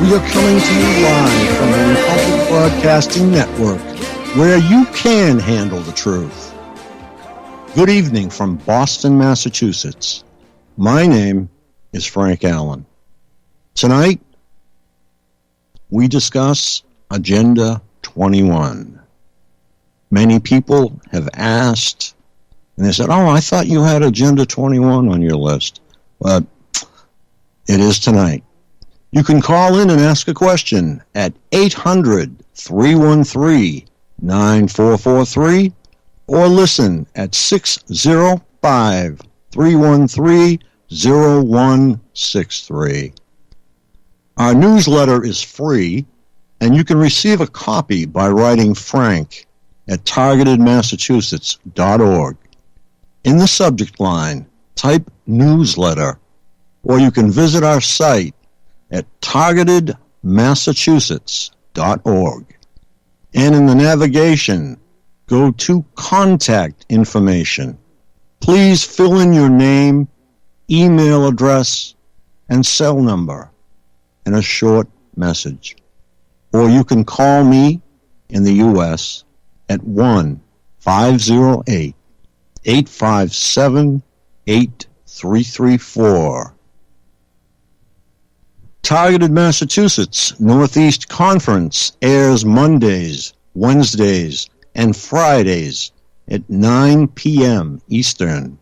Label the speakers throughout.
Speaker 1: We are coming to you live from the Republic Broadcasting Network, where you can handle the truth. Good evening from Boston, Massachusetts. My name is Frank Allen. Tonight, we discuss Agenda 21. Many people have asked, and they said, oh, I thought you had Agenda 21 on your list. But it is tonight. You can call in and ask a question at 800-313-9443 or listen at 605-313-0163. Our newsletter is free, and you can receive a copy by writing Frank at targetedmassachusetts.org. In the subject line, type newsletter, or you can visit our site at targetedmassachusetts.org. And in the navigation, go to contact information. Please fill in your name, email address, and cell number, and a short message. Or you can call me in the U.S. at 1-508-857-8334. Targeted Massachusetts Northeast Conference airs Mondays, Wednesdays, and Fridays at 9 p.m. Eastern.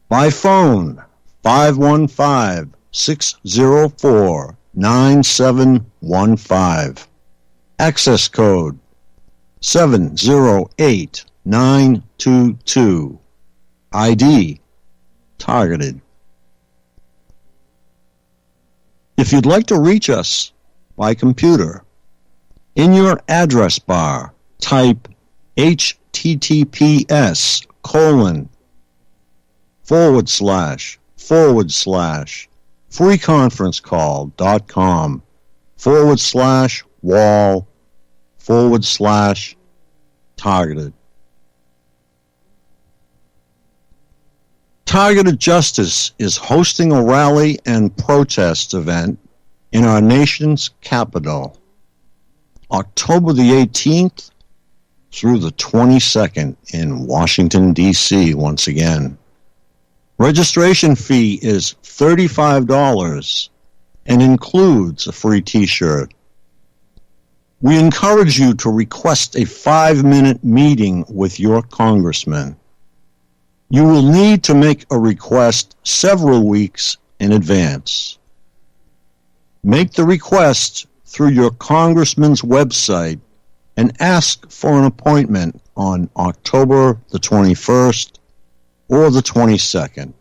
Speaker 1: By phone, 515-604-9715. Access code 708922. ID Targeted. If you'd like to reach us by computer, in your address bar, type https://freeconferencecall.com/wall/targeted. Targeted Justice is hosting a rally and protest event in our nation's capital, October the 18th through the 22nd in Washington, D.C. once again. Registration fee is $35 and includes a free T-shirt. We encourage you to request a 5-minute meeting with your congressman. You will need to make a request several weeks in advance. Make the request through your congressman's website and ask for an appointment on October the 21st or the 22nd.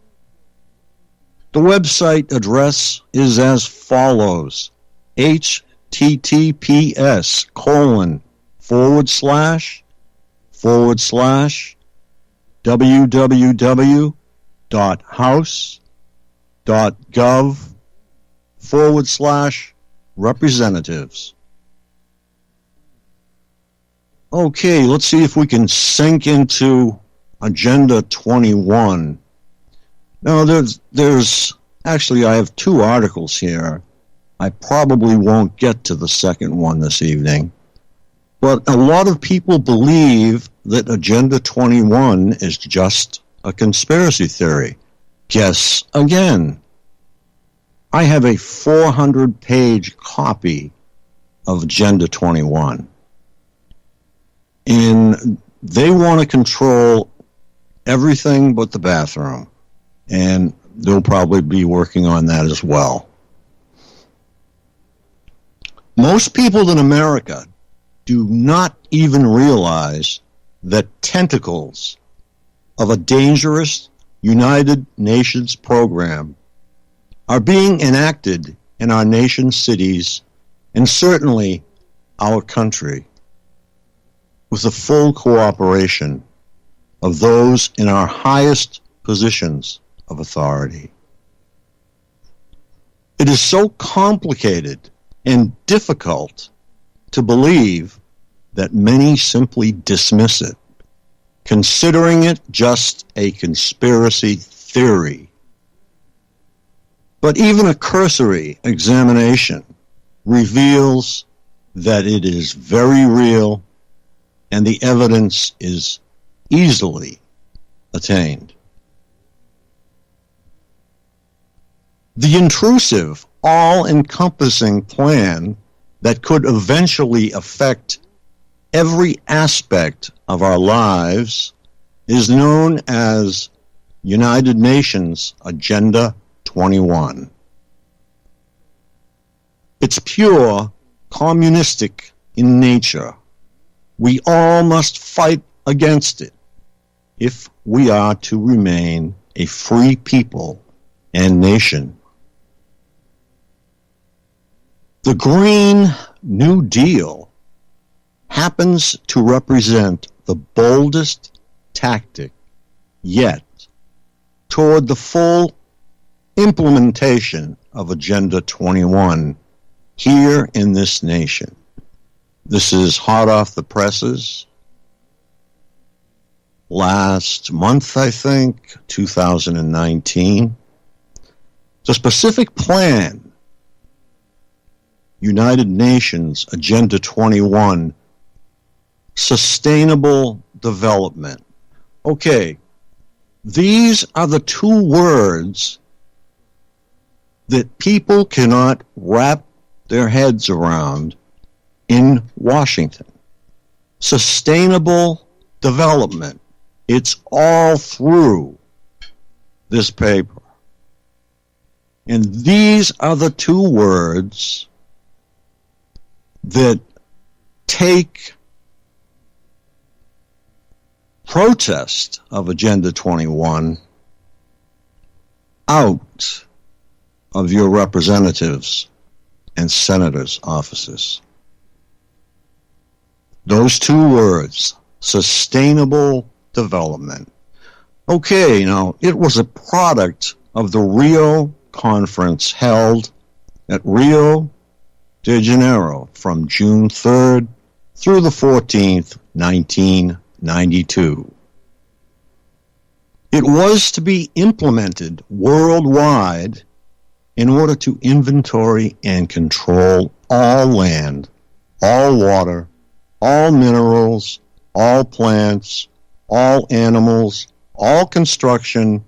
Speaker 1: The website address is as follows: https://www.house.gov/representatives. Okay, let's see if we can sink into Agenda 21. Now, there's actually, I have 2 articles here. I probably won't get to the second one this evening. But a lot of people believe that Agenda 21 is just a conspiracy theory. Guess again. I have a 400-page copy of Agenda 21. And they want to control everything but the bathroom. And they'll probably be working on that as well. Most people in America do not even realize that tentacles of a dangerous United Nations program are being enacted in our nation's cities and certainly our country, with the full cooperation of those in our highest positions of authority. It is so complicated and difficult to believe that many simply dismiss it, considering it just a conspiracy theory. But even a cursory examination reveals that it is very real and the evidence is easily attained. The intrusive, all-encompassing plan that could eventually affect every aspect of our lives is known as United Nations Agenda 21. It's pure communistic in nature. We all must fight against it if we are to remain a free people and nation. The Green New Deal happens to represent the boldest tactic yet toward the full implementation of Agenda 21 here in this nation. This is hot off the presses. Last month, I think, 2019. The specific plan, United Nations Agenda 21, Sustainable Development. Okay, these are the two words that people cannot wrap their heads around in Washington. Sustainable development. It's all through this paper. And these are the two words that take protest of Agenda 21 out of your representatives and senators' offices. Those two words, sustainable development. Okay, now, it was a product of the Rio conference held at Rio de Janeiro from June 3rd through the 14th, 1992. It was to be implemented worldwide in order to inventory and control all land, all water, all minerals, all plants, all animals, all construction,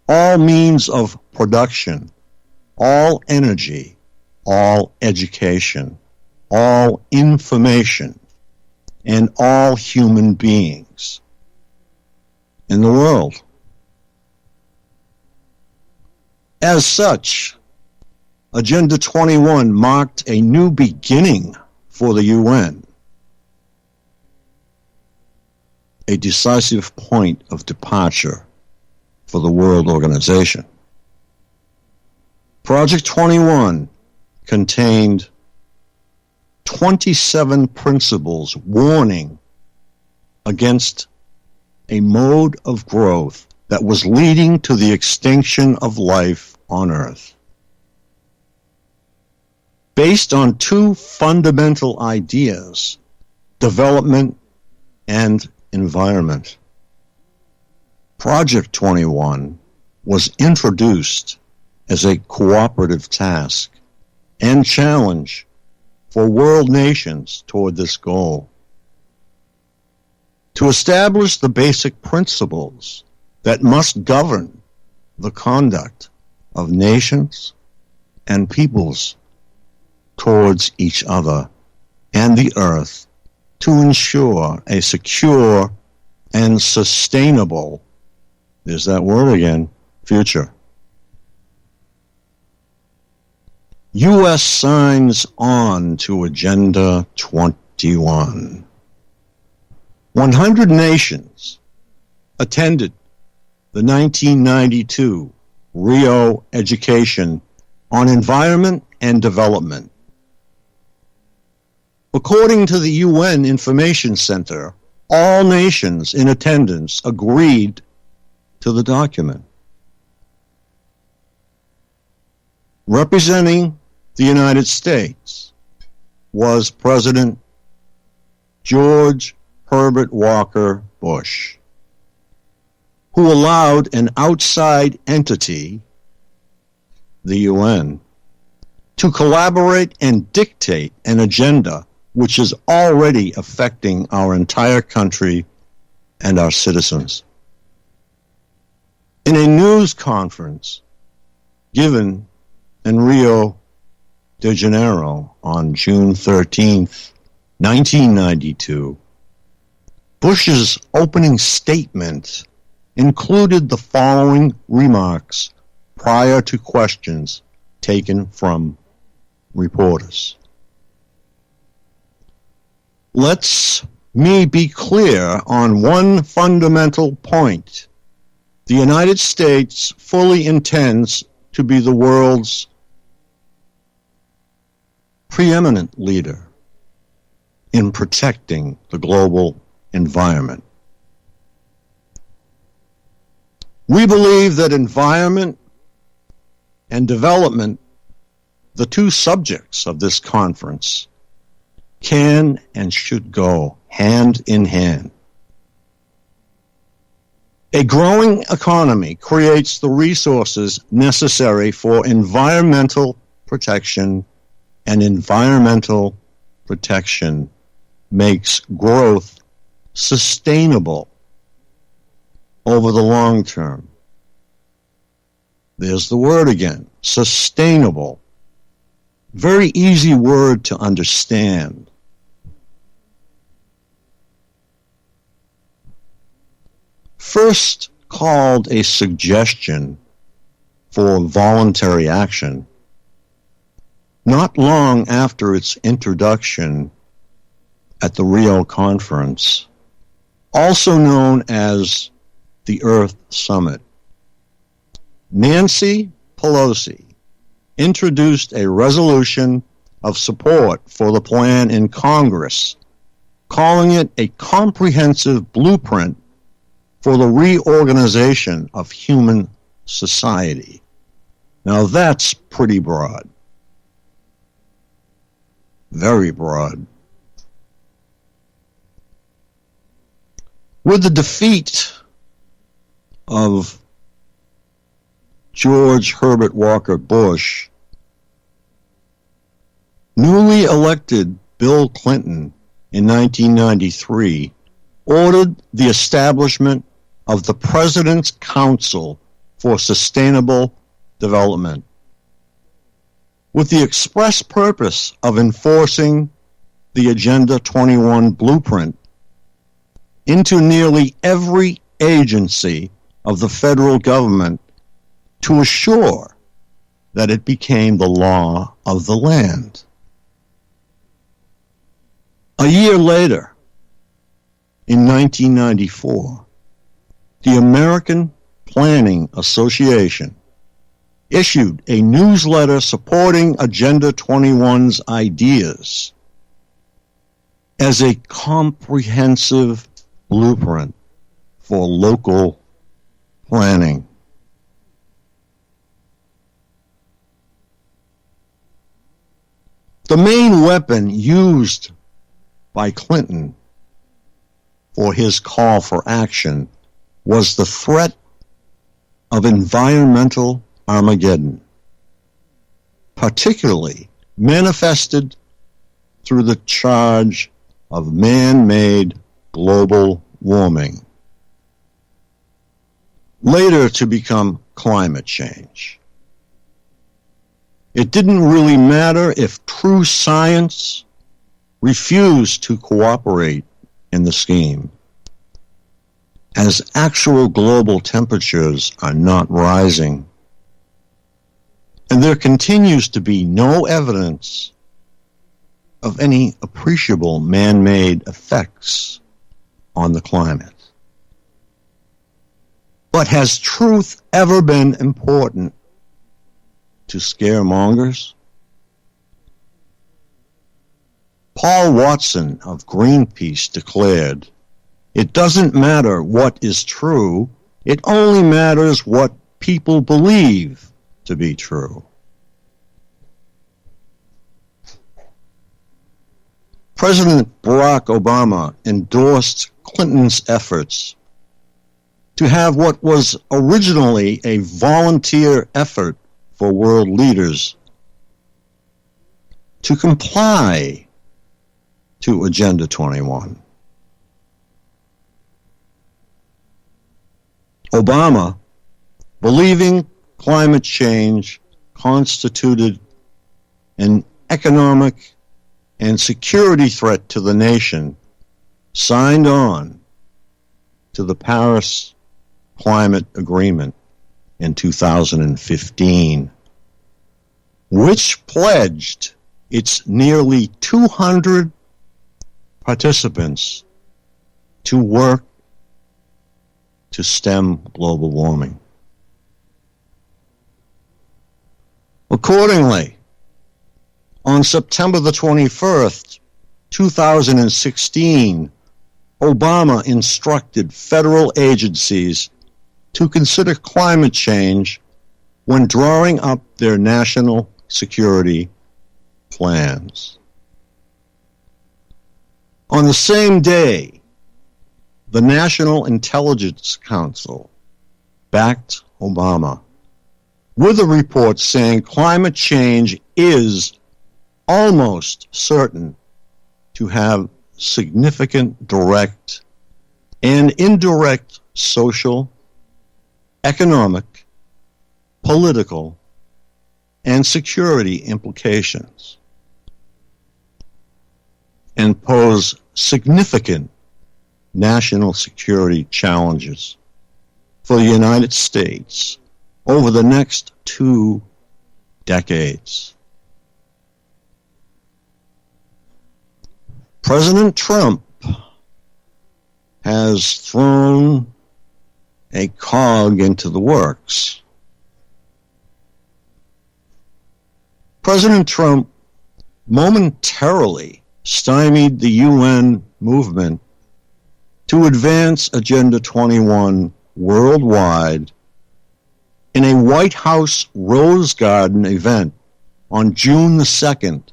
Speaker 1: all means of production, all energy, all education, all information, and all human beings in the world. As such, Agenda 21 marked a new beginning for the UN, a decisive point of departure for the World Organization. Project 21 contained 27 principles warning against a mode of growth that was leading to the extinction of life on Earth. Based on two fundamental ideas, development and environment. Project 21 was introduced as a cooperative task and challenge for world nations toward this goal. To establish the basic principles that must govern the conduct of nations and peoples towards each other and the earth to ensure a secure and sustainable, there's that word again, future. U.S. signs on to Agenda 21. 100 nations attended the 1992 Rio Education on Environment and Development. According to the UN Information Center, all nations in attendance agreed to the document. Representing the United States was President George Herbert Walker Bush, who allowed an outside entity the UN, to collaborate and dictate an agenda which is already affecting our entire country and our citizens. In a news conference given in Rio de Janeiro on June 13th, 1992, Bush's opening statement included the following remarks prior to questions taken from reporters. Let me be clear on one fundamental point. The United States fully intends to be the world's preeminent leader in protecting the global environment. We believe that environment and development, the two subjects of this conference, can and should go hand in hand. A growing economy creates the resources necessary for environmental protection, and environmental protection makes growth sustainable over the long term. There's the word again, sustainable. Very easy word to understand. First called a suggestion for voluntary action, not long after its introduction at the Rio Conference, also known as the Earth Summit, Nancy Pelosi introduced a resolution of support for the plan in Congress, calling it a comprehensive blueprint for the reorganization of human society. Now that's pretty broad. Very broad. With the defeat of George Herbert Walker Bush, newly elected Bill Clinton in 1993 ordered the establishment of the President's Council for Sustainable Development, with the express purpose of enforcing the Agenda 21 blueprint into nearly every agency of the federal government to assure that it became the law of the land. A year later, in 1994, the American Planning Association issued a newsletter supporting Agenda 21's ideas as a comprehensive blueprint for local planning. The main weapon used by Clinton for his call for action was the threat of environmental Armageddon, particularly manifested through the charge of man-made global warming, later to become climate change. It didn't really matter if true science refused to cooperate in the scheme, as actual global temperatures are not rising, and there continues to be no evidence of any appreciable man-made effects on the climate. But has truth ever been important to scaremongers? Paul Watson of Greenpeace declared, "It doesn't matter what is true, it only matters what people believe to be true." President Barack Obama endorsed Clinton's efforts to have what was originally a volunteer effort for world leaders to comply to Agenda 21. Obama, believing climate change constituted an economic and security threat to the nation, signed on to the Paris Climate Agreement in 2015, which pledged its nearly 200 participants to work to stem global warming. Accordingly, on September the 21st, 2016, Obama instructed federal agencies to consider climate change when drawing up their national security plans. On the same day, the National Intelligence Council backed Obama with a report saying climate change is almost certain to have significant direct and indirect social, economic, political, and security implications, and pose significant national security challenges for the United States over the next 2 decades. President Trump has thrown a cog into the works. President Trump momentarily stymied the UN movement to advance Agenda 21 worldwide in a White House Rose Garden event on June the 2nd,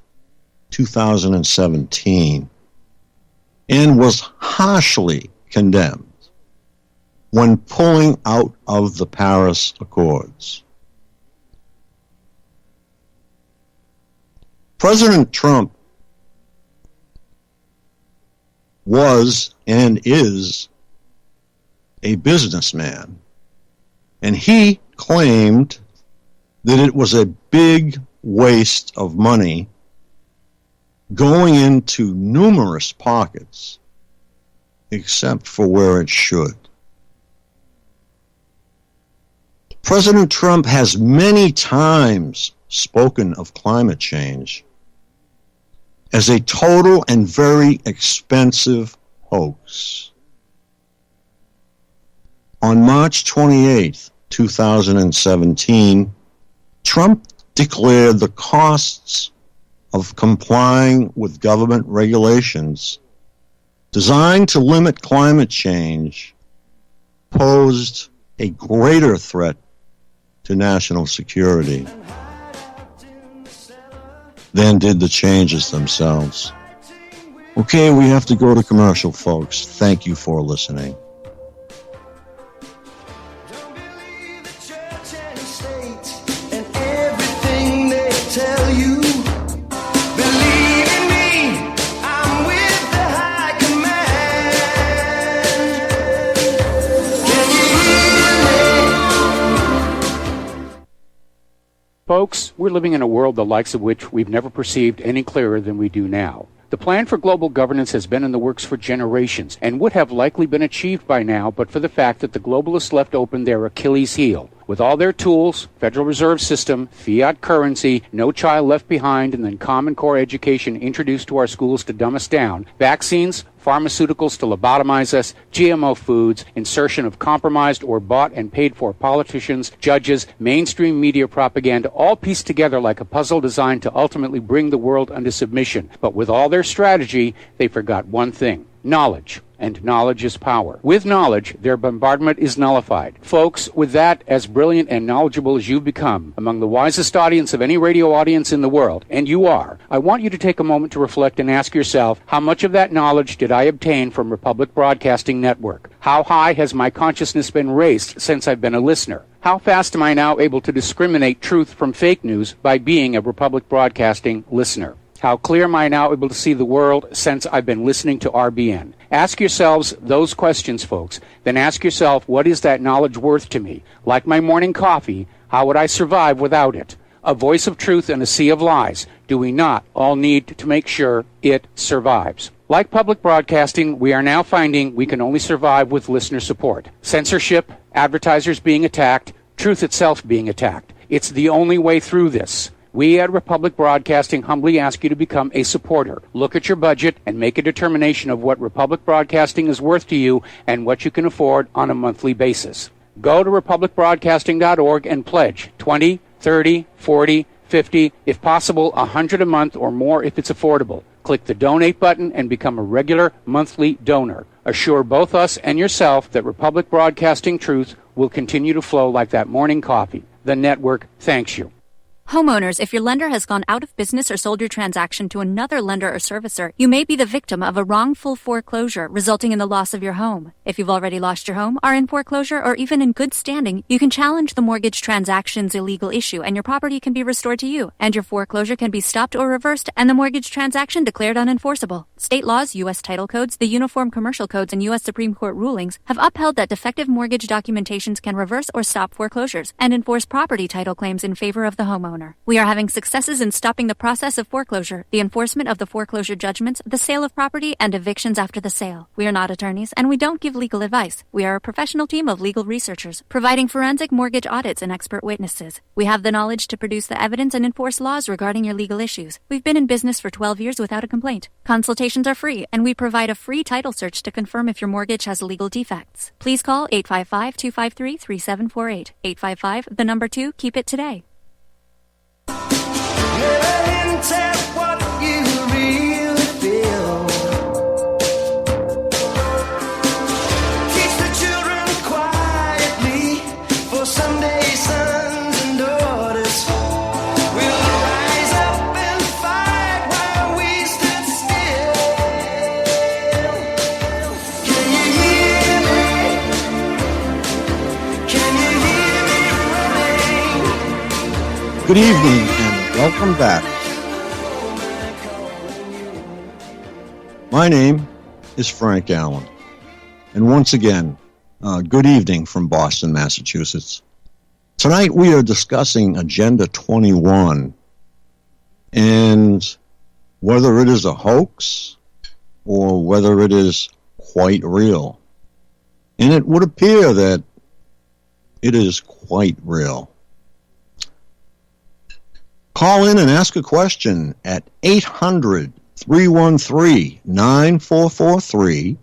Speaker 1: 2017, and was harshly condemned when pulling out of the Paris Accords. President Trump was and is a businessman, and he claimed that it was a big waste of money going into numerous pockets, except for where it should. President Trump has many times spoken of climate change as a total and very expensive hoax. On March 28, 2017, Trump declared the costs of complying with government regulations designed to limit climate change posed a greater threat to national security than did the changes themselves. Okay, we have to go to commercial, folks. Thank you for listening.
Speaker 2: Don't believe the church and state and everything they tell you. Believe in me, I'm with the high command. Can you hear me?
Speaker 3: Folks, we're living in a world the likes of which we've never perceived any clearer than we do now. The plan for global governance has been in the works for generations and would have likely been achieved by now but for the fact that the globalists left open their Achilles heel. With all their tools, Federal Reserve System, fiat currency, no child left behind, and then Common Core education introduced to our schools to dumb us down, vaccines, pharmaceuticals to lobotomize us, GMO foods, insertion of compromised or bought and paid for politicians, judges, mainstream media propaganda, all pieced together like a puzzle designed to ultimately bring the world under submission. But with all their strategy, they forgot one thing: knowledge. and knowledge is power. With knowledge, their bombardment is nullified. Folks, with that, as brilliant and knowledgeable as you've become, among the wisest audience of any radio audience in the world, and you are, I want you to take a moment to reflect and ask yourself, how much of that knowledge did I obtain from Republic Broadcasting Network? How high has my consciousness been raised since I've been a listener? How fast am I now able to discriminate truth from fake news by being a Republic Broadcasting listener? How clear am I now able to see the world since I've been listening to RBN? Ask yourselves those questions, folks. Then ask yourself, what is that knowledge worth to me? Like my morning coffee, how would I survive without it? A voice of truth in a sea of lies. Do we not all need to make sure it survives? Like public broadcasting, we are now finding we can only survive with listener support. Censorship, advertisers being attacked, truth itself being attacked. It's the only way through this. We at Republic Broadcasting humbly ask you to become a supporter. Look at your budget and make a determination of what Republic Broadcasting is worth to you and what you can afford on a monthly basis. Go to republicbroadcasting.org and pledge 20, 30, 40, 50, if possible, 100 a month or more if it's affordable. Click the donate button and become a regular monthly donor. Assure both us and yourself that Republic Broadcasting truth will continue to flow like that morning coffee. The network thanks you.
Speaker 4: Homeowners, if your lender has gone out of business or sold your transaction to another lender or servicer, you may be the victim of a wrongful foreclosure resulting in the loss of your home. If you've already lost your home, are in foreclosure, or even in good standing, you can challenge the mortgage transaction's illegal issue and your property can be restored to you, and your foreclosure can be stopped or reversed and the mortgage transaction declared unenforceable. State laws, U.S. title codes, the Uniform Commercial Codes, and U.S. Supreme Court rulings have upheld that defective mortgage documentations can reverse or stop foreclosures and enforce property title claims in favor of the homeowner. We are having successes in stopping the process of foreclosure, the enforcement of the foreclosure judgments, the sale of property, and evictions after the sale. We are not attorneys, and we don't give legal advice. We are a professional team of legal researchers, providing forensic mortgage audits and expert witnesses. We have the knowledge to produce the evidence and enforce laws regarding your legal issues. We've been in business for 12 years without a complaint. Consultations are free, and we provide a free title search to confirm if your mortgage has legal defects. Please call 855-253-3748. 855, the number 2, keep it today.
Speaker 2: Never hint at what you really feel. Teach the children quietly, for someday sons and daughters will rise up and fight while we stood still. Can you hear me? Can you hear me running?
Speaker 1: Good evening and welcome back. My name is Frank Allen, and once again, good evening from Boston, Massachusetts. Tonight we are discussing Agenda 21 and whether it is a hoax or whether it is quite real. And it would appear that it is quite real. Call in and ask a question at 800-313-9443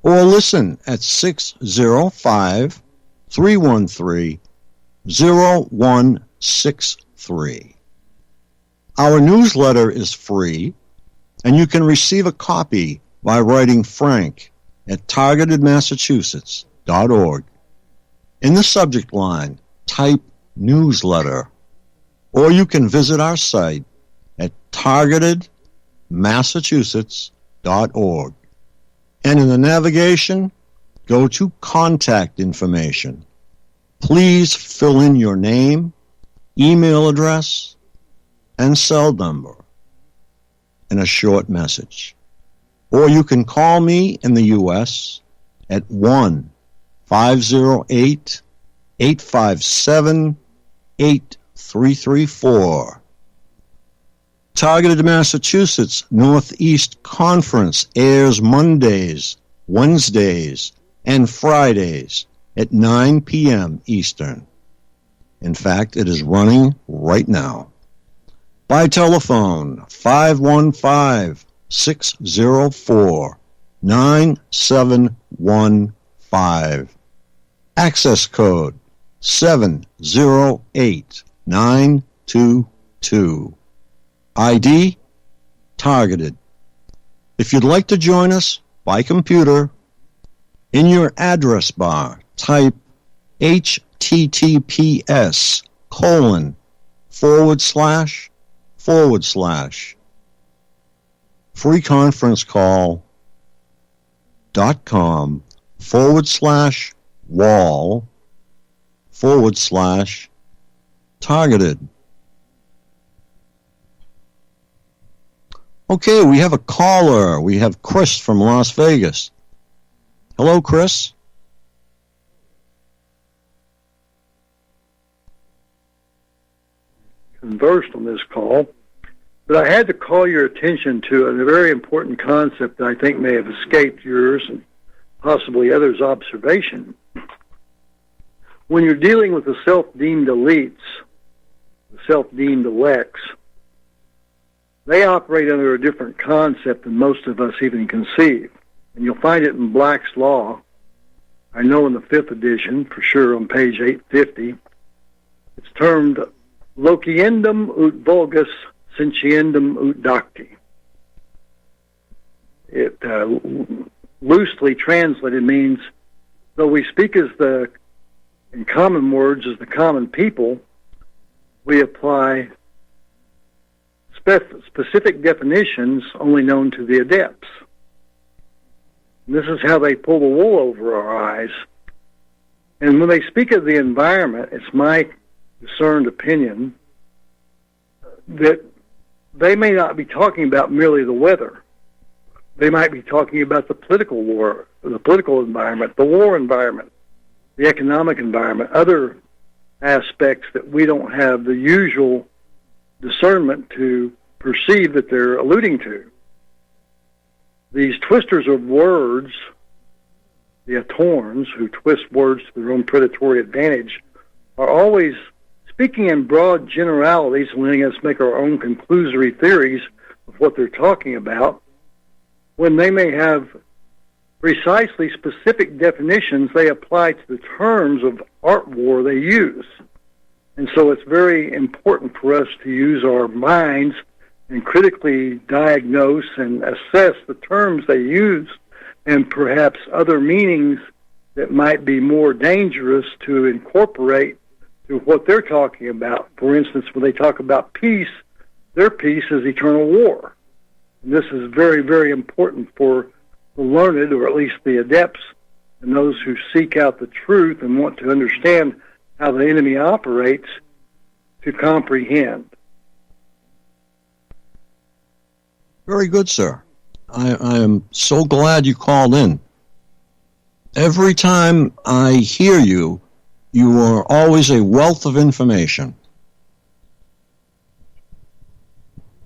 Speaker 1: or listen at 605-313-0163. Our newsletter is free, and you can receive a copy by writing Frank at targetedmassachusetts.org. In the subject line, type newsletter. Or you can visit our site at targetedmassachusetts.org. And in the navigation, go to contact information. Please fill in your name, email address, and cell number in a short message. Or you can call me in the U.S. at 1-508-857-8334. Targeted Massachusetts Northeast Conference airs Mondays, Wednesdays, and Fridays at 9 p.m. Eastern. In fact, it is running right now. By telephone, 515-604-9715. Access code 708922. ID, targeted. If you'd like to join us by computer In your address bar, type freeconferencecall.com/wall/targeted. Okay, we have a caller. We have Chris from Las Vegas. Hello, Chris.
Speaker 5: Conversed on this call, but I had to call your attention to a very important concept that I think may have escaped yours and possibly others' observation. When you're dealing with the self-deemed elites, the self-deemed elects, they operate under a different concept than most of us even conceive. And you'll find it in Black's Law. I know in the 5th edition, for sure, on page 850. It's termed Loquiendum ut vulgus sentiendum ut docti. It loosely translated means, though we speak in common words as the common people, we apply specific definitions only known to the adepts. And this is how they pull the wool over our eyes. And when they speak of the environment, it's my discerned opinion that they may not be talking about merely the weather. They might be talking about the political war, the political environment, the war environment, the economic environment, other aspects that we don't have the usual discernment to perceive that they're alluding to. These twisters of words, the Atorns, who twist words to their own predatory advantage, are always speaking in broad generalities and letting us make our own conclusory theories of what they're talking about, when they may have precisely specific definitions they apply to the terms of art war they use. And so it's very important for us to use our minds and critically diagnose and assess the terms they use and perhaps other meanings that might be more dangerous to incorporate to what they're talking about. For instance, when they talk about peace, their peace is eternal war. And this is very, very important for the learned, or at least the adepts, and those who seek out the truth and want to understand how the enemy operates, to comprehend.
Speaker 1: Very good, sir. I am so glad you called in. Every time I hear you, you are always a wealth of information.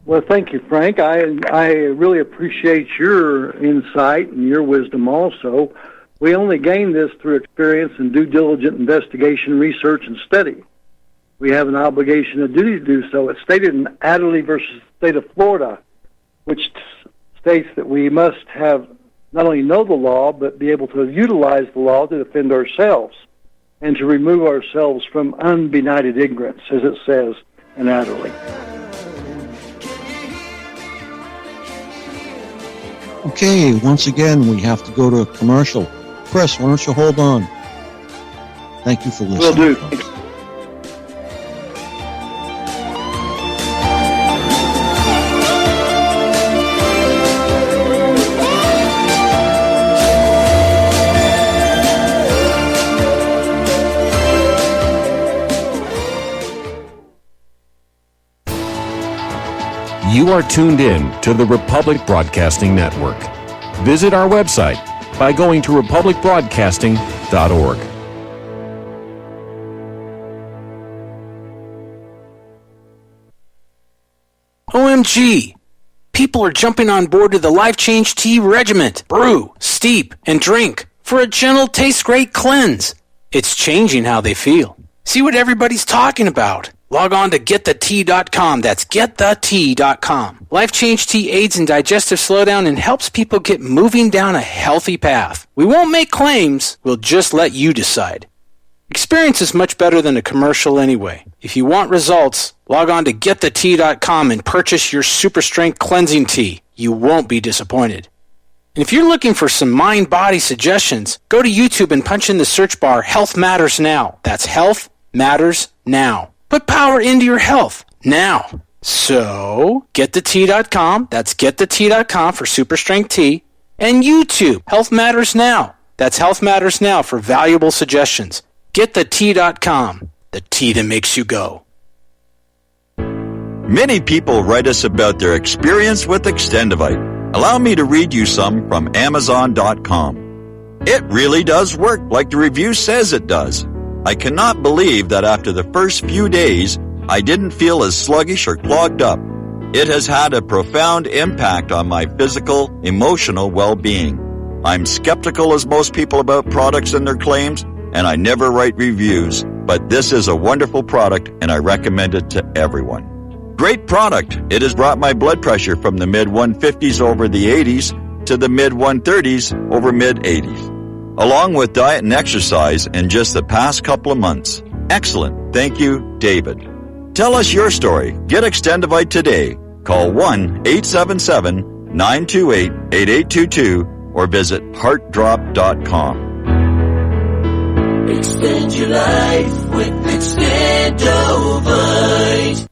Speaker 5: Well, thank you, Frank. I really appreciate your insight and your wisdom also. We only gain this through experience and due diligent investigation, research, and study. We have an obligation, a duty to do so. It's stated in Adderley versus the state of Florida, which states that we must have not only know the law, but be able to utilize the law to defend ourselves and to remove ourselves from unbenighted ignorance, as it says in Adderley.
Speaker 1: Okay, once again, we have to go to a commercial. Chris, why don't you hold on? Thank you for listening.
Speaker 5: Will do.
Speaker 6: You are tuned in to the Republic Broadcasting Network. Visit our website by going to republicbroadcasting.org.
Speaker 7: OMG! People are jumping on board to the Life Change Tea Regiment. Brew, steep, and drink for a gentle, taste great cleanse. It's changing how they feel. See what everybody's talking about. Log on to getthetea.com. That's getthetea.com. Life Change Tea aids in digestive slowdown and helps people get moving down a healthy path. We won't make claims. We'll just let you decide. Experience is much better than a commercial anyway. If you want results, log on to getthetea.com and purchase your super strength cleansing tea. You won't be disappointed. And if you're looking for some mind-body suggestions, go to YouTube and punch in the search bar Health Matters Now. That's Health Matters Now. Put power into your health now. So, getthetea.com, that's getthetea.com for super strength tea, and YouTube, Health Matters Now. That's Health Matters Now for valuable suggestions. Getthetea.com, the tea that makes you go.
Speaker 8: Many people write us about their experience with Extendivite. Allow me to read you some from Amazon.com. It really does work like the review says it does. I cannot believe that after the first few days, I didn't feel as sluggish or clogged up. It has had a profound impact on my physical, emotional well-being. I'm skeptical as most people about products and their claims, and I never write reviews, but this is a wonderful product and I recommend it to everyone. Great product. It has brought my blood pressure from the mid-150s over the 80s to the mid-130s over mid-80s, along with diet and exercise in just the past couple of months. Excellent. Thank you, David. Tell us your story. Get Extendivite today. Call 1-877-928-8822 or visit heartdrop.com.
Speaker 2: Extend your life with Extendovite.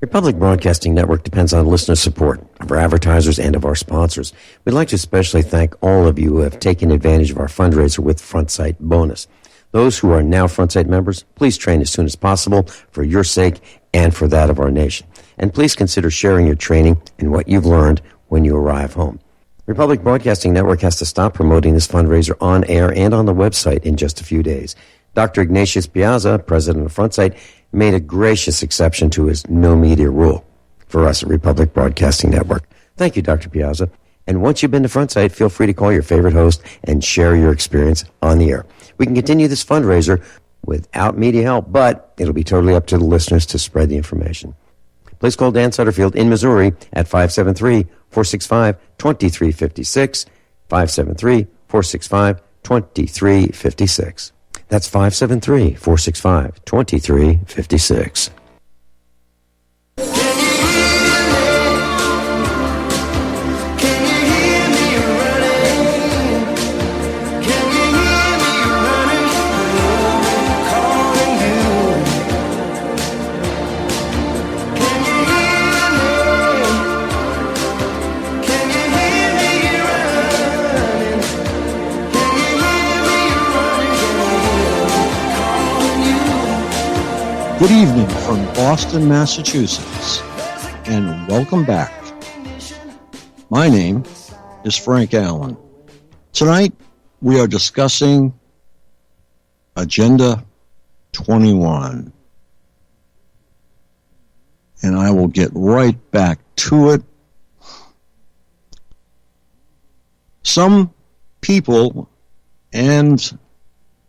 Speaker 9: Republic Broadcasting Network depends on listener support of our advertisers and of our sponsors. We'd like to especially thank all of you who have taken advantage of our fundraiser with FrontSight Bonus. Those who are now FrontSight members, please train as soon as possible for your sake and for that of our nation. And please consider sharing your training and what you've learned when you arrive home. Republic Broadcasting Network has to stop promoting this fundraiser on air and on the website in just a few days. Dr. Ignatius Piazza, president of FrontSight, made a gracious exception to his no media rule for us at Republic Broadcasting Network. Thank you, Dr. Piazza. And once you've been to FrontSight, feel free to call your favorite host and share your experience on the air. We can continue this fundraiser without media help, but it'll be totally up to the listeners to spread the information. Please call Dan Sutterfield in Missouri at 573-465-2356, 573-465-2356. That's 573-465-2356.
Speaker 1: Good evening from Boston, Massachusetts, and welcome back. My name is Frank Allen. Tonight, we are discussing Agenda 21, and I will get right back to it. Some people and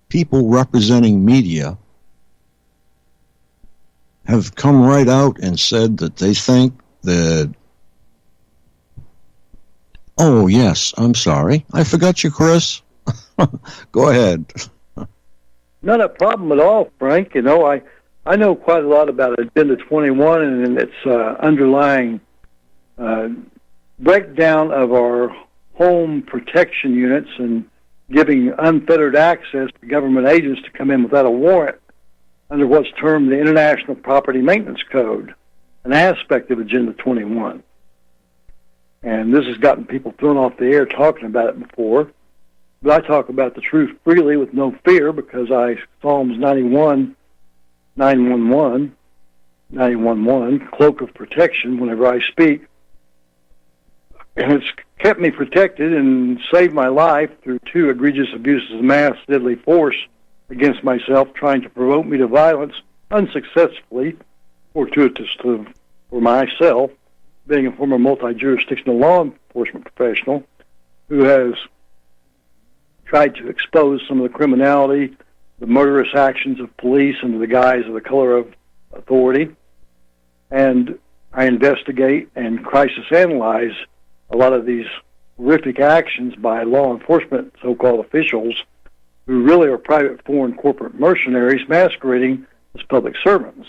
Speaker 1: people representing media have come right out and said that they think that, oh, yes, I'm sorry. I forgot you, Chris. Go ahead.
Speaker 5: Not a problem at all, Frank. You know, I know quite a lot about Agenda 21 and its underlying breakdown of our home protection units and giving unfettered access to government agents to come in without a warrant under what's termed the International Property Maintenance Code, an aspect of Agenda 21. And this has gotten people thrown off the air talking about it before. But I talk about the truth freely with no fear because Psalms 91, 911, cloak of protection whenever I speak. And it's kept me protected and saved my life through 2 egregious abuses of mass deadly force against myself, trying to provoke me to violence unsuccessfully, fortuitous for myself, being a former multi-jurisdictional law enforcement professional who has tried to expose some of the criminality, the murderous actions of police under the guise of the color of authority. And I investigate and crisis analyze a lot of these horrific actions by law enforcement so-called officials who really are private foreign corporate mercenaries masquerading as public servants.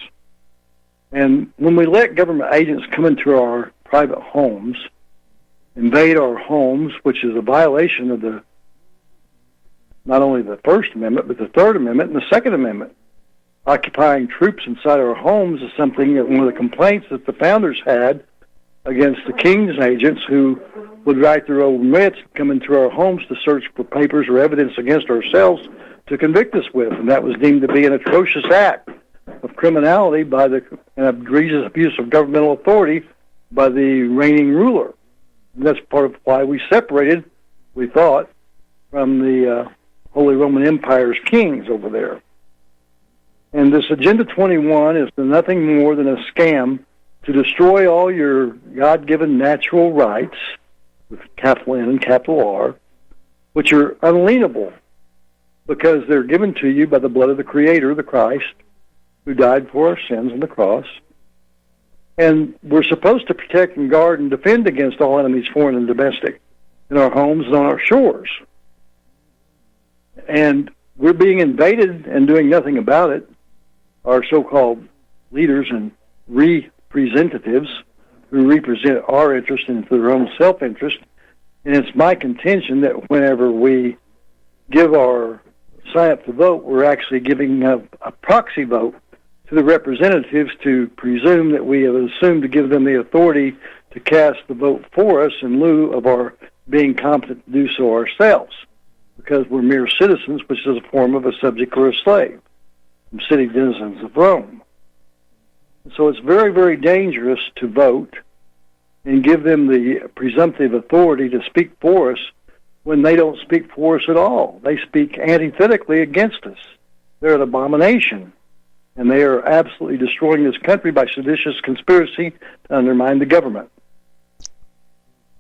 Speaker 5: And when we let government agents come into our private homes invade our homes, which is a violation of not only the First Amendment, but the Third Amendment and the Second Amendment. Occupying troops inside our homes is something that one of the complaints that the founders had against the King's agents who would write their own writs, come into our homes to search for papers or evidence against ourselves to convict us with. And that was deemed to be an atrocious act of criminality and egregious abuse of governmental authority by the reigning ruler. And that's part of why we separated, we thought, from the Holy Roman Empire's kings over there. And this Agenda 21 is nothing more than a scam to destroy all your God-given natural rights, with capital N and capital R, which are unalienable because they're given to you by the blood of the Creator, the Christ, who died for our sins on the cross. And we're supposed to protect and guard and defend against all enemies, foreign and domestic, in our homes and on our shores. And we're being invaded and doing nothing about it. Our so-called leaders and representatives who represent our interest and their own self-interest. And it's my contention that whenever we give our sign up to vote, we're actually giving a proxy vote to the representatives to presume that we have assumed to give them the authority to cast the vote for us in lieu of our being competent to do so ourselves, because we're mere citizens, which is a form of a subject or a slave, from city denizens of Rome. So it's very, very dangerous to vote and give them the presumptive authority to speak for us when they don't speak for us at all. They speak antithetically against us. They're an abomination, and they are absolutely destroying this country by seditious conspiracy to undermine the government.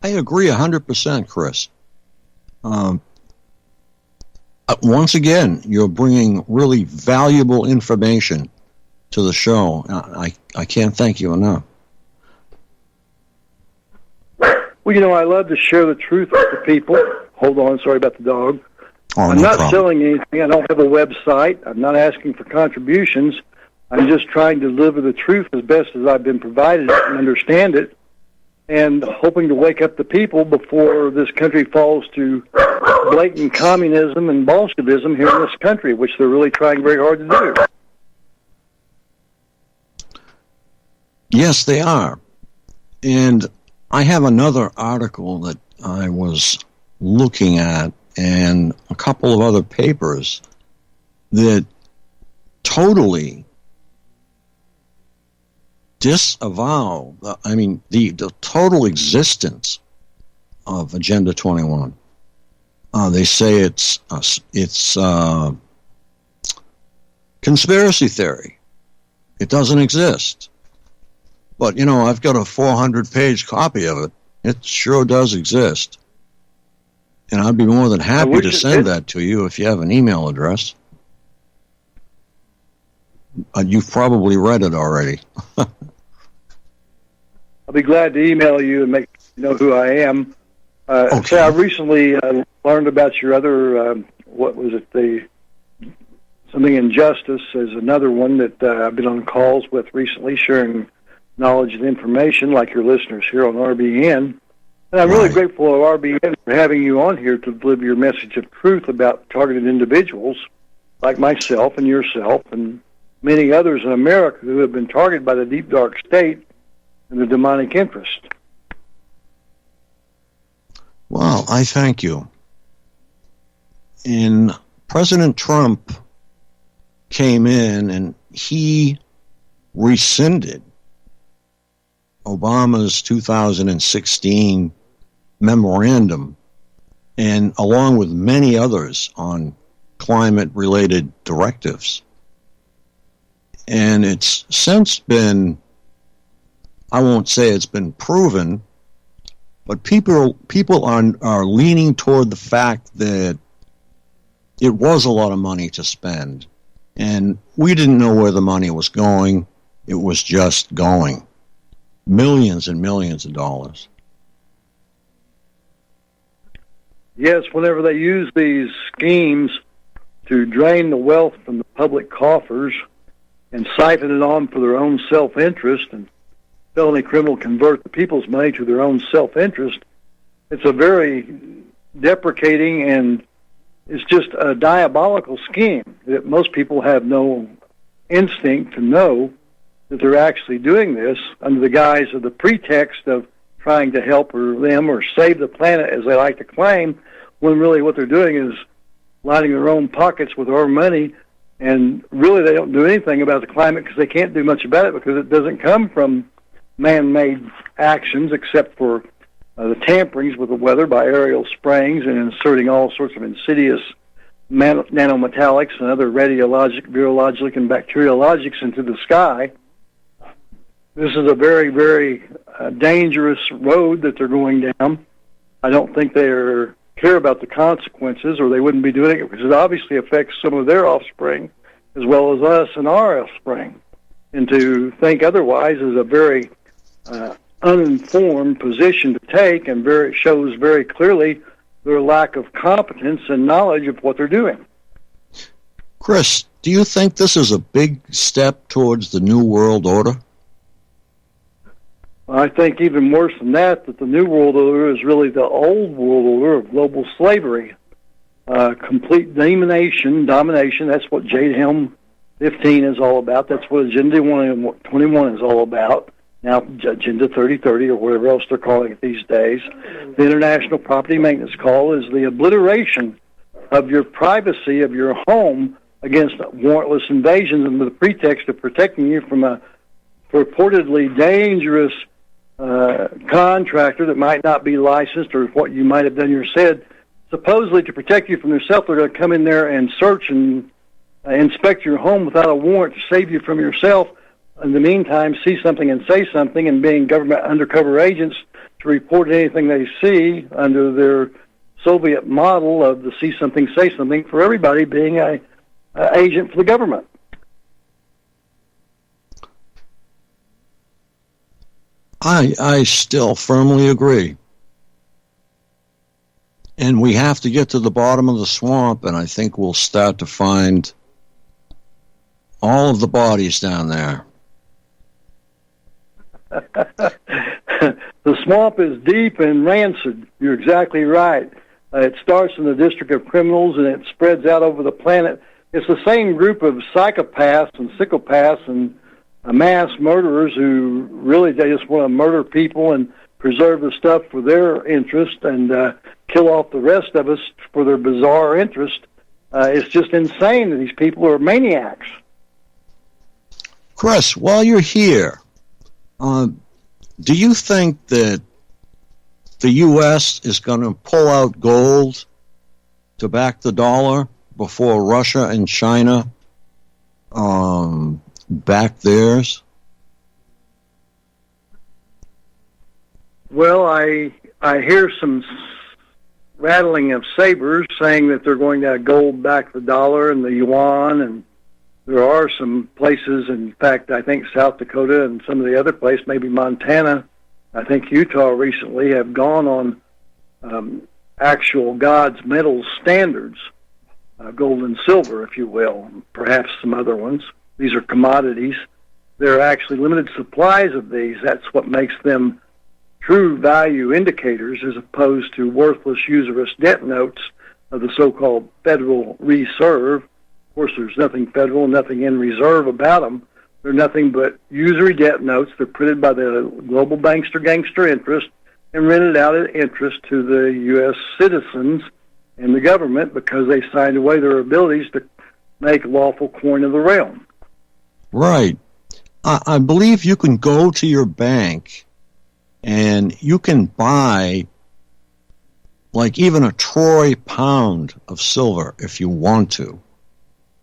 Speaker 1: I agree 100%, Chris. Once again, you're bringing really valuable information to the show. I can't thank you enough.
Speaker 5: Well, I love to share the truth with the people. Hold on, sorry about the dog. I'm not selling anything. I don't have a website. I'm not asking for contributions. I'm just trying to deliver the truth as best as I've been provided and understand it, and hoping to wake up the people before this country falls to blatant communism and Bolshevism here in this country, which they're really trying very hard to do.
Speaker 1: Yes, they are. And I have another article that I was looking at and a couple of other papers that totally disavow, the total existence of Agenda 21. They say it's conspiracy theory. It doesn't exist. But, I've got a 400-page copy of it. It sure does exist. And I'd be more than happy to send that to you if you have an email address. You've probably read it already.
Speaker 5: I'll be glad to email you and make you know who I am.
Speaker 1: Okay.
Speaker 5: So I recently learned about your other, something Injustice is another one that I've been on calls with recently, sharing knowledge and information like your listeners here on RBN. And I'm really grateful to RBN for having you on here to deliver your message of truth about targeted individuals like myself and yourself and many others in America who have been targeted by the deep, dark state and the demonic interest.
Speaker 1: Well, I thank you. And President Trump came in and he rescinded Obama's 2016 memorandum, and along with many others on climate-related directives. And it's since been, I won't say it's been proven, but people are leaning toward the fact that it was a lot of money to spend. And we didn't know where the money was going. It was just going. Millions and millions of dollars.
Speaker 5: Yes, whenever they use these schemes to drain the wealth from the public coffers and siphon it on for their own self-interest, and felony criminal convert the people's money to their own self-interest, It's a very deprecating and it's just a diabolical scheme that most people have no instinct to know that they're actually doing this under the guise of the pretext of trying to help them or save the planet, as they like to claim, when really what they're doing is lining their own pockets with our money, and really they don't do anything about the climate because they can't do much about it because it doesn't come from man-made actions except for the tamperings with the weather by aerial sprayings and inserting all sorts of insidious nanometallics and other radiologic, virologic, and bacteriologics into the sky. This is a very, very dangerous road that they're going down. I don't think they care about the consequences, or they wouldn't be doing it, because it obviously affects some of their offspring as well as us and our offspring. And to think otherwise is a very uninformed position to take, and shows very clearly their lack of competence and knowledge of what they're doing.
Speaker 1: Chris, do you think this is a big step towards the New World Order?
Speaker 5: I think even worse than that the New World Order is really the old world order of global slavery. Complete domination, that's what Jade Helm 15 is all about. That's what Agenda 21 is all about. Now, Agenda 3030 or whatever else they're calling it these days. The International Property Maintenance Call is the obliteration of your privacy of your home against warrantless invasions under the pretext of protecting you from a purportedly dangerous contractor that might not be licensed, or what you might have done yourself. Supposedly to protect you from yourself, they're going to come in there and search and inspect your home without a warrant to save you from yourself. In the meantime, see something and say something, and being government undercover agents to report anything they see under their Soviet model of the see something, say something, for everybody being a agent for the government.
Speaker 1: I still firmly agree. And we have to get to the bottom of the swamp, and I think we'll start to find all of the bodies down there.
Speaker 5: The swamp is deep and rancid. You're exactly right. It starts in the District of Criminals, and it spreads out over the planet. It's the same group of psychopaths and psychopaths and mass murderers who really they just want to murder people and preserve the stuff for their interest and kill off the rest of us for their bizarre interest. It's just insane that these people are maniacs.
Speaker 1: Chris, while you're here, do you think that the U.S. is going to pull out gold to back the dollar before Russia and China back theirs?
Speaker 5: Well, I hear some rattling of sabers saying that they're going to gold back the dollar and the yuan, and there are some places, in fact, I think South Dakota and some of the other places, maybe Montana, I think Utah recently, have gone on actual God's metals standards, gold and silver, if you will, perhaps some other ones. These are commodities. There are actually limited supplies of these. That's what makes them true value indicators as opposed to worthless usurious debt notes of the so-called Federal Reserve. Of course, there's nothing federal, nothing in reserve about them. They're nothing but usury debt notes. They're printed by the global bankster gangster interest and rented out at interest to the U.S. citizens and the government because they signed away their abilities to make lawful coin of the realm.
Speaker 1: Right. I believe you can go to your bank and you can buy like even a troy pound of silver if you want to,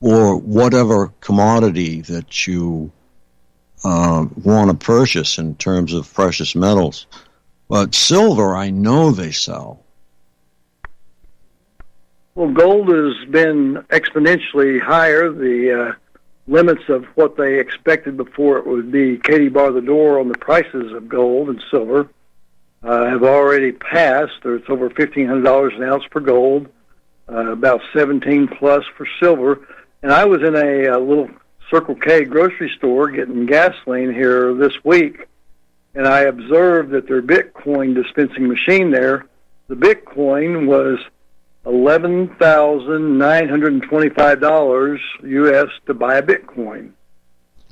Speaker 1: or whatever commodity that you want to purchase in terms of precious metals. But silver, I know they sell.
Speaker 5: Well, gold has been exponentially higher. The limits of what they expected before it would be Katie bar the door on the prices of gold and silver have already passed. It's over $1,500 an ounce for gold, about 17 plus for silver. And I was in a little Circle K grocery store getting gasoline here this week, and I observed that their Bitcoin dispensing machine there the Bitcoin was $11,925 US to buy a Bitcoin.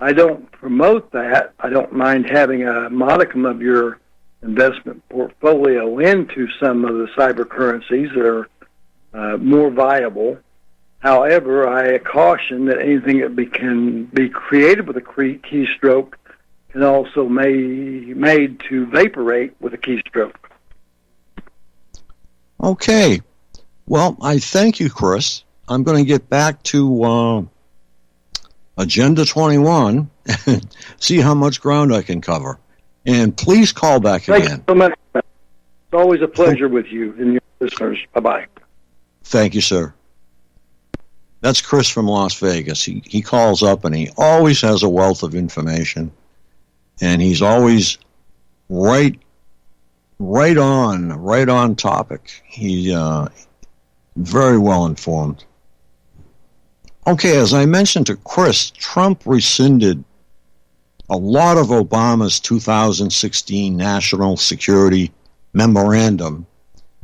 Speaker 5: I don't promote that. I don't mind having a modicum of your investment portfolio into some of the cyber currencies that are more viable. However, I caution that anything that can be created with a keystroke can also be made to vaporate with a keystroke.
Speaker 1: Okay. Well, I thank you, Chris. I'm going to get back to Agenda 21 and see how much ground I can cover. And please call back
Speaker 5: Thank
Speaker 1: again.
Speaker 5: you so much. It's always a pleasure with you and your listeners. Bye-bye.
Speaker 1: Thank you, sir. That's Chris from Las Vegas. He calls up and he always has a wealth of information. And he's always right on topic. He's very well informed. Okay, as I mentioned to Chris, Trump rescinded a lot of Obama's 2016 National Security Memorandum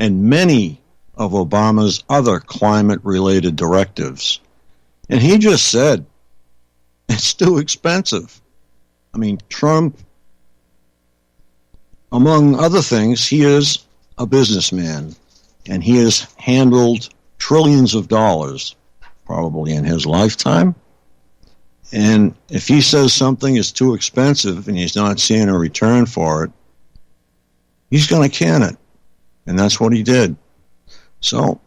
Speaker 1: and many of Obama's other climate-related directives. And he just said, it's too expensive. I mean, Trump, among other things, he is a businessman, and he has handled trillions of dollars, probably in his lifetime. And if he says something is too expensive and he's not seeing a return for it, he's going to can it. And that's what he did. So,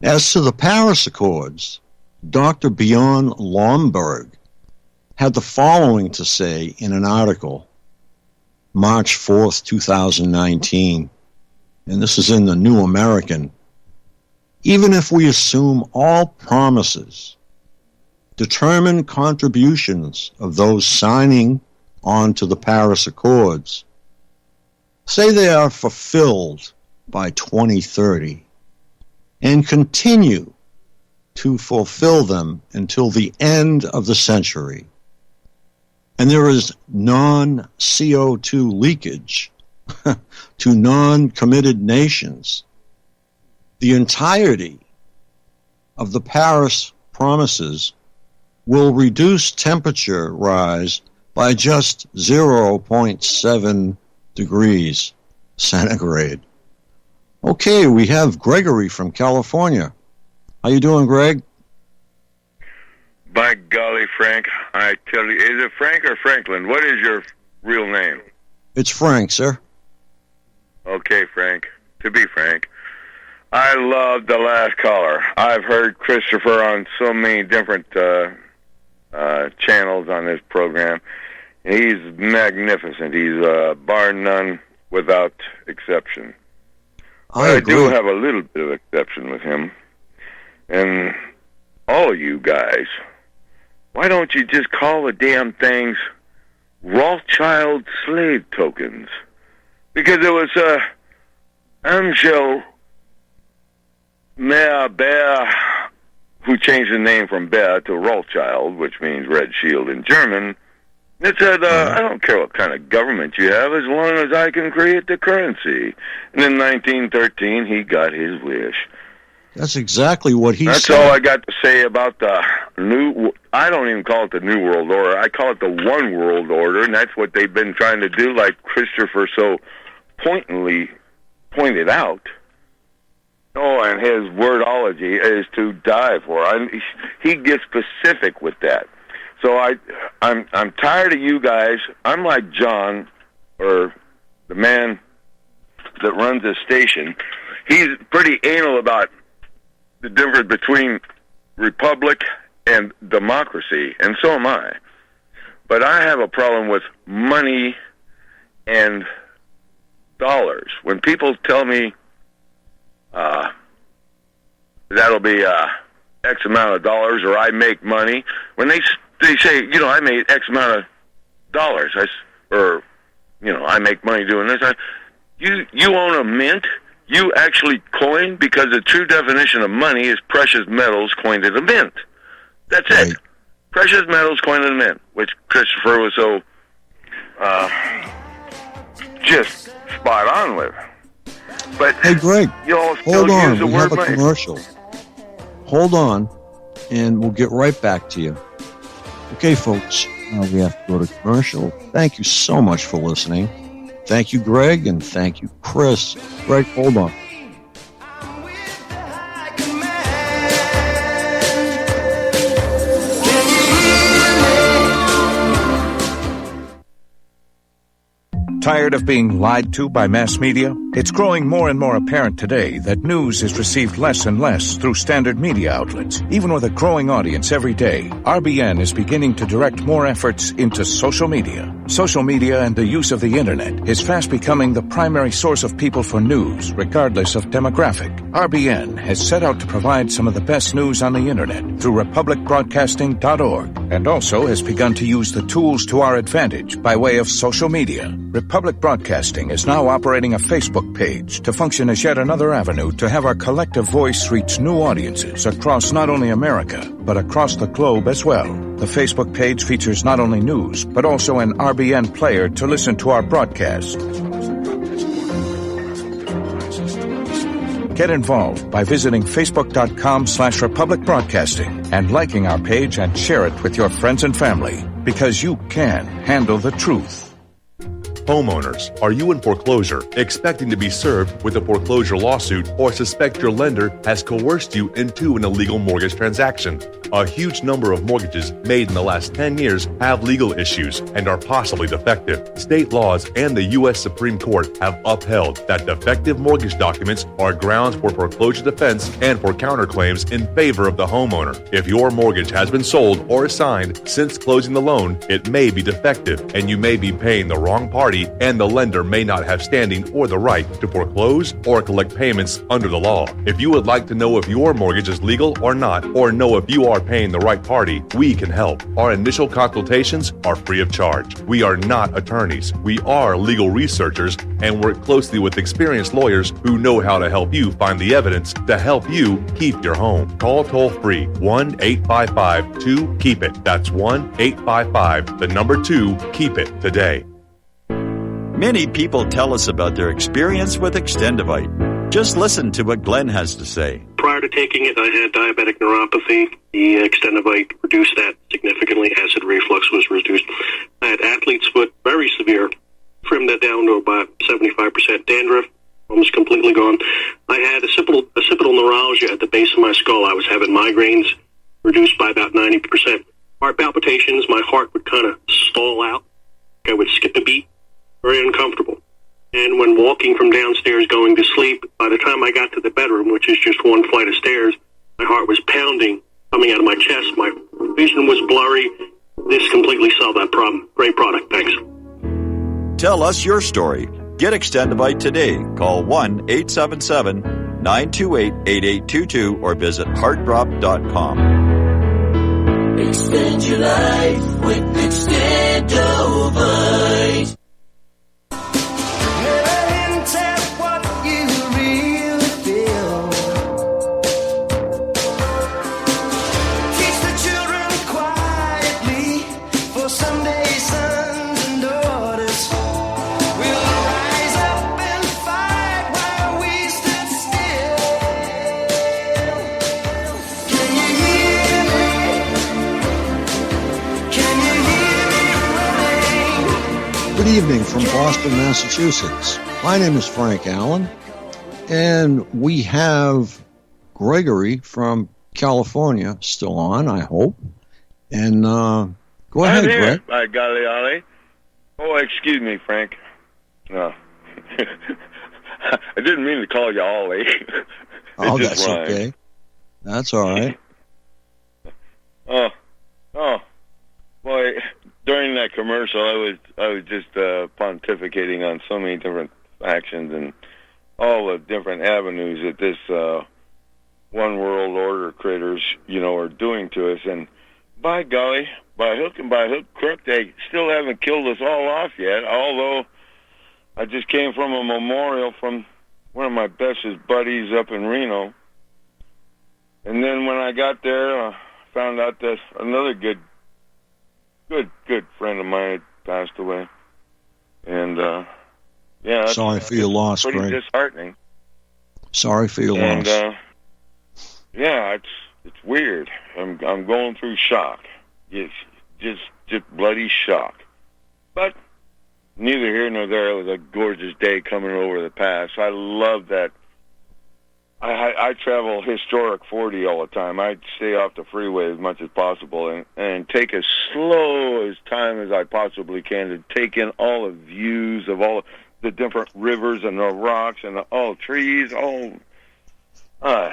Speaker 1: as to the Paris Accords, Dr. Bjorn Lomborg had the following to say in an article, March 4th, 2019, and this is in the New American. Even if we assume all promises, determined contributions of those signing on to the Paris Accords, say they are fulfilled by 2030, and continue to fulfill them until the end of the century, and there is non-CO2 leakage to non-committed nations, the entirety of the Paris promises will reduce temperature rise by just 0.7 degrees centigrade. Okay, we have Gregory from California. How you doing, Greg?
Speaker 10: By golly, Frank, I tell you, is it Frank or Franklin? What is your real name?
Speaker 1: It's Frank, sir.
Speaker 10: Okay, Frank. To be frank, I love the last caller. I've heard Christopher on so many different channels on this program. He's magnificent. He's bar none, without exception. I do have a little bit of exception with him. And all you guys, why don't you just call the damn things Rothschild slave tokens? Because it was Angel Mayer Bear who changed the name from Bear to Rothschild, which means Red Shield in German. It said, I don't care what kind of government you have as long as I can create the currency. And in 1913, he got his wish.
Speaker 1: That's exactly what he said.
Speaker 10: That's all I got to say about the new... I don't even call it the New World Order. I call it the One World Order, and that's what they've been trying to do, like Christopher so pointedly pointed out. Oh, and his wordology is to die for. He gets specific with that. So I'm tired of you guys. I'm like John, or the man that runs this station. He's pretty anal about the difference between republic and democracy, and so am I. But I have a problem with money and dollars. When people tell me that'll be X amount of dollars, or I make money, when they say, you know, I made X amount of dollars, I make money doing this. You own a mint. You actually coin, because the true definition of money is precious metals coined at a mint. That's it. Right. Precious metals coined at a mint, which Christopher was so just spot on with. But
Speaker 1: Hey, Greg,
Speaker 10: you all still
Speaker 1: hold on.
Speaker 10: use the
Speaker 1: We
Speaker 10: word
Speaker 1: have a commercial. Hold on, and we'll get right back to you. Okay, folks, we have to go to commercial. Thank you so much for listening. Thank you, Greg, and thank you, Chris. Greg, hold on.
Speaker 11: Tired of being lied to by mass media? It's growing more and more apparent today that news is received less and less through standard media outlets. Even with a growing audience every day, RBN is beginning to direct more efforts into social media. Social media and the use of the internet is fast becoming the primary source of people for news, regardless of demographic. RBN has set out to provide some of the best news on the internet through republicbroadcasting.org, and also has begun to use the tools to our advantage by way of social media. Republic Broadcasting is now operating a Facebook page to function as yet another avenue to have our collective voice reach new audiences across not only America, but across the globe as well. The Facebook page features not only news, but also an RBN player to listen to our broadcast. Get involved by visiting facebook.com/Republic Broadcasting and liking our page and share it with your friends and family, because you can handle the truth.
Speaker 12: Homeowners, are you in foreclosure, expecting to be served with a foreclosure lawsuit, or suspect your lender has coerced you into an illegal mortgage transaction? A huge number of mortgages made in the last 10 years have legal issues and are possibly defective. State laws and the U.S. Supreme Court have upheld that defective mortgage documents are grounds for foreclosure defense and for counterclaims in favor of the homeowner. If your mortgage has been sold or assigned since closing the loan, it may be defective and you may be paying the wrong party, and the lender may not have standing or the right to foreclose or collect payments under the law. If you would like to know if your mortgage is legal or not, or know if you are paying the right party, we can help. Our initial consultations are free of charge. We are not attorneys. We are legal researchers and work closely with experienced lawyers who know how to help you find the evidence to help you keep your home. Call toll-free 1-855-2-KEEP-IT. That's 1-855-2-KEEP-IT today.
Speaker 8: Many people tell us about their experience with Extendivite. Just listen to what Glenn has to say.
Speaker 13: Prior to taking it, I had diabetic neuropathy. The Extendivite reduced that significantly. Acid reflux was reduced. I had athlete's foot, very severe. Trimmed that down to about 75%. Dandruff, almost completely gone. I had occipital neuralgia at the base of my skull. I was having migraines, reduced by about 90%. Heart palpitations, my heart would kind of stall out. I would skip a beat. Very uncomfortable. And when walking from downstairs going to sleep, by the time I got to the bedroom, which is just one flight of stairs, my heart was pounding, coming out of my chest. My vision was blurry. This completely solved that problem. Great product. Thanks.
Speaker 8: Tell us your story. Get Extendivite today. Call 1-877-928-8822 or visit heartdrop.com.
Speaker 2: Extend your life with Extendivite.
Speaker 1: Good evening from Boston, Massachusetts. My name is Frank Allen, and we have Gregory from California still on, I hope. And go ahead, Greg.
Speaker 10: By golly, Ollie. Oh, excuse me, Frank. No. I didn't mean to call you Ollie.
Speaker 1: Oh, that's rhymed. Okay. That's all right.
Speaker 10: Oh, boy. During that commercial, I was just pontificating on so many different factions and all the different avenues that this one world order critters, are doing to us. And by golly, by hook and by crook, they still haven't killed us all off yet. Although I just came from a memorial from one of my bestest buddies up in Reno, and then when I got there, I found out that another good friend of mine had passed away. And, yeah.
Speaker 1: Sorry for your loss,
Speaker 10: pretty
Speaker 1: Greg.
Speaker 10: disheartening.
Speaker 1: Sorry for your
Speaker 10: And
Speaker 1: loss.
Speaker 10: yeah, it's weird. I'm going through shock. It's just bloody shock. But neither here nor there. It was a gorgeous day coming over the pass. I love that. I travel historic 40 all the time. I stay off the freeway as much as possible and take as slow as time as I possibly can to take in all the views of all the different rivers and the rocks and the trees. Yeah,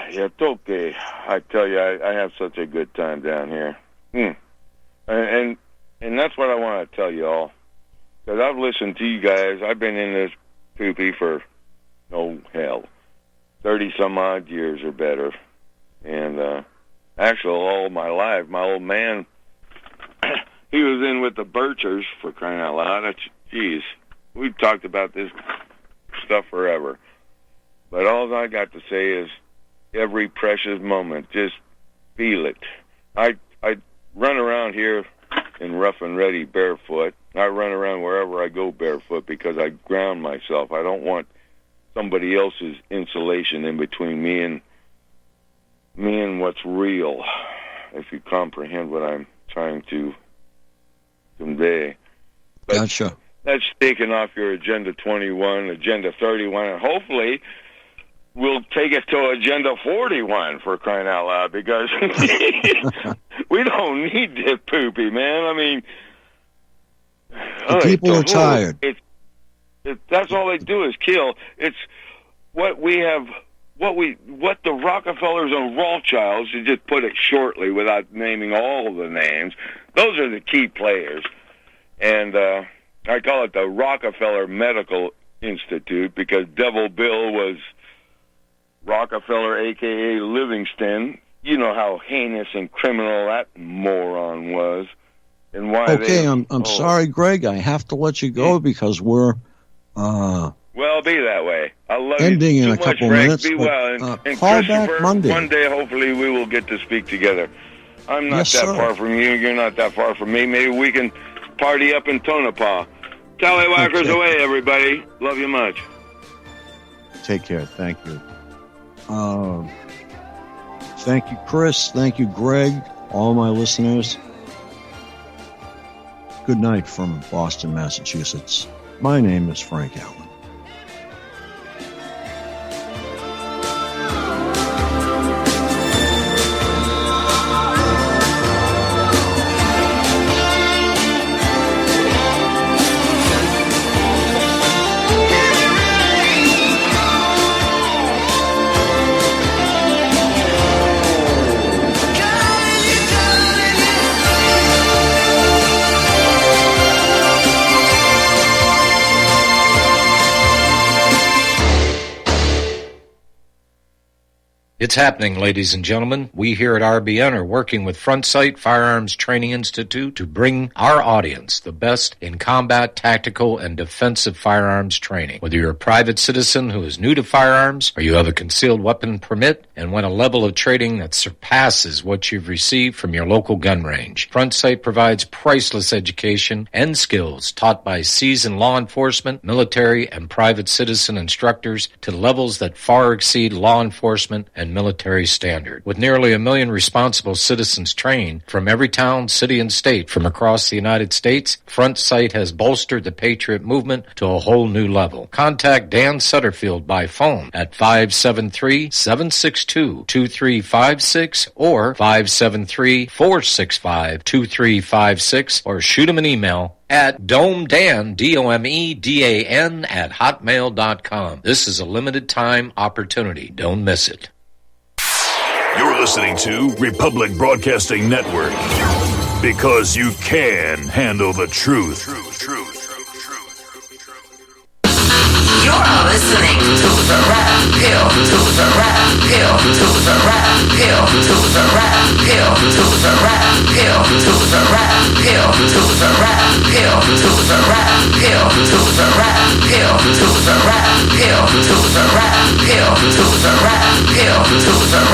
Speaker 10: it's okay. I tell you, I have such a good time down here. And that's what I want to tell you all. Because I've listened to you guys. I've been in this poopy for, 30-some-odd years or better. And actually, all my life, my old man, he was in with the Birchers, for crying out loud. Jeez, we've talked about this stuff forever. But all I got to say is every precious moment, just feel it. I run around here in rough and ready barefoot. I run around wherever I go barefoot because I ground myself. I don't want somebody else's insulation in between me and what's real, if you comprehend what I'm trying to convey. But
Speaker 1: gotcha.
Speaker 10: That's taken off your Agenda 21, Agenda 31, and hopefully we'll take it to Agenda 41, for crying out loud, because we don't need this poopy, man. I mean,
Speaker 1: people are tired.
Speaker 10: That's all they do is kill. It's what the Rockefellers and Rothschilds, to just put it shortly without naming all the names, those are the key players. And I call it the Rockefeller Medical Institute because Devil Bill was Rockefeller, a.k.a. Livingston. You know how heinous and criminal that moron was. And why
Speaker 1: I'm sorry, Greg. I have to let you go because we're
Speaker 10: well, be that way. I love
Speaker 1: ending
Speaker 10: you
Speaker 1: in
Speaker 10: too
Speaker 1: a couple
Speaker 10: much, Greg.
Speaker 1: minutes.
Speaker 10: Be well. And
Speaker 1: call back
Speaker 10: Christopher,
Speaker 1: Monday.
Speaker 10: one day, hopefully, we will get to speak together. I'm not
Speaker 1: Yes,
Speaker 10: that
Speaker 1: sir.
Speaker 10: far from you. You're not that far from me. Maybe we can party up in Tonopah. Tallywhackers away, everybody. Love you much.
Speaker 1: Take care. Thank you. Thank you, Chris. Thank you, Greg. All my listeners. Good night from Boston, Massachusetts. My name is Frank Allen.
Speaker 14: It's happening, ladies and gentlemen. We here at RBN are working with Front Sight Firearms Training Institute to bring our audience the best in combat, tactical, and defensive firearms training. Whether you're a private citizen who is new to firearms, or you have a concealed weapon permit and want a level of training that surpasses what you've received from your local gun range, Front Sight provides priceless education and skills taught by seasoned law enforcement, military, and private citizen instructors to levels that far exceed law enforcement and military standard. With nearly 1 million responsible citizens trained from every town, city, and state from across the United States, Front Sight has bolstered the Patriot movement to a whole new level. Contact Dan Sutterfield by phone at 573-762-2356 or 573-465-2356 or shoot him an email at domedan, DOMEDAN, at hotmail.com. This is a limited time opportunity. Don't miss it.
Speaker 15: You're listening to Republic Broadcasting Network because you can handle the truth.
Speaker 2: You're listening to the Rap Pill, to the Rap Pill, to the Rap Pill, to the Rap Pill, to the Rap Pill, to the Rap Pill, to the Rap Pill, to the Rap Pill, to the Rap Pill, to the Rap Pill, to the Rap Pill, to the Rap Pill, to the